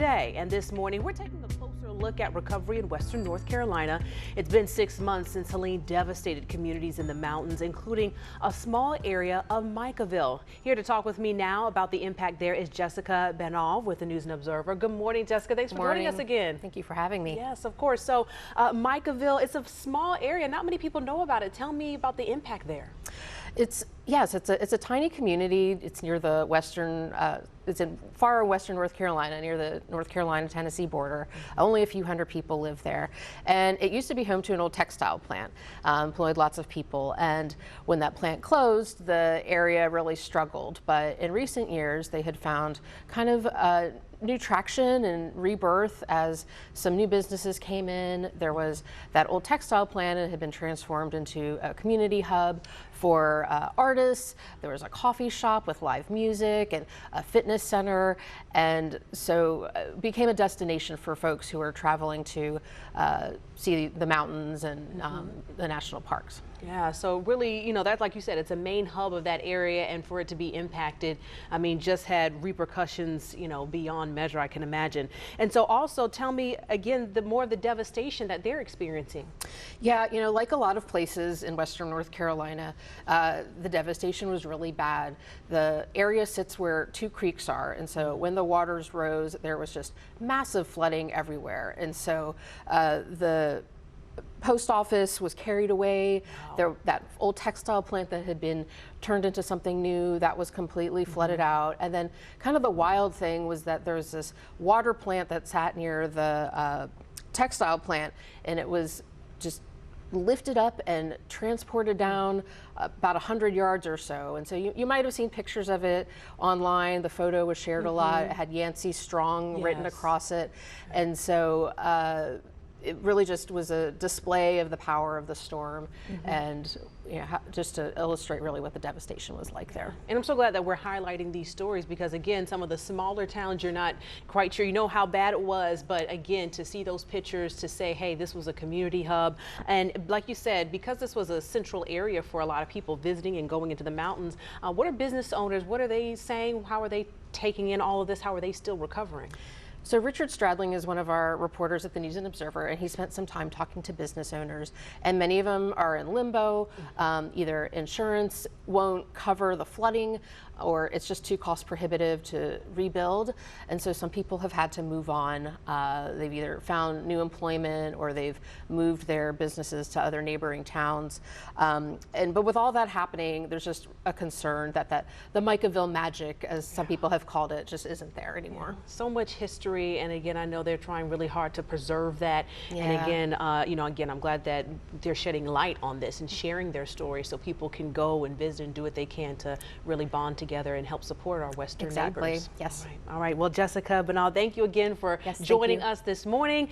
today. And this morning, we're taking a closer look at recovery in Western North Carolina. It's been 6 months since Helene devastated communities in the mountains, including a small area of Micaville. Here to talk with me now about the impact there is Jessica Benov with the News and Observer. Good morning, Jessica. Thanks for joining us again. Thank you for having me. Yes, of course. So Micaville, it's a small area. Not many people know about it. Tell me about the impact there. It's a tiny community. It's near the western, it's in far western North Carolina, near the North Carolina-Tennessee border. Only a few hundred people live there. And it used to be home to an old textile plant, employed lots of people. And when that plant closed, the area really struggled. But in recent years, they had found kind of new traction and rebirth as some new businesses came in. There was that old textile plant and it had been transformed into a community hub for artists. There was a coffee shop with live music and a fitness center, and so it became a destination for folks who are traveling to see the mountains and the national parks. Yeah, so really, you know, that's like you said, it's a main hub of that area, and for it to be impacted, I mean, just had repercussions, you know, beyond measure, I can imagine. And so also tell me again, the more of the devastation that they're experiencing. Yeah, you know, like a lot of places in Western North Carolina, the devastation was really bad. The area sits where two creeks are, and so when the waters rose, there was just massive flooding everywhere. And so the post office was carried away. Wow. That old textile plant that had been turned into something new, that was completely flooded out. And then kind of the wild thing was that there was this water plant that sat near the textile plant, and it was just lifted up and transported down about 100 yards or so. And so you might have seen pictures of it online. The photo was shared a lot. It had Yancey Strong written across it. And so it really just was a display of the power of the storm, and you know, just to illustrate really what the devastation was like there. And I'm so glad that we're highlighting these stories, because again, some of the smaller towns, you're not quite sure, you know how bad it was, but again, to see those pictures, to say, hey, this was a community hub. And like you said, because this was a central area for a lot of people visiting and going into the mountains, what are business owners, what are they saying? How are they taking in all of this? How are they still recovering? So Richard Stradling is one of our reporters at the News and Observer, and he spent some time talking to business owners, and many of them are in limbo. Either insurance won't cover the flooding, or it's just too cost prohibitive to rebuild. And so some people have had to move on. They've either found new employment or they've moved their businesses to other neighboring towns. But with all that happening, there's just a concern that the Micaville magic, as some people have called it, just isn't there anymore. So much history. And again, I know they're trying really hard to preserve that. And again, you know, I'm glad that they're shedding light on this and sharing their story so people can go and visit and do what they can to really bond together and help support our Western neighbors. Yes. All right. Well, Jessica Benov, thank you again for joining us this morning.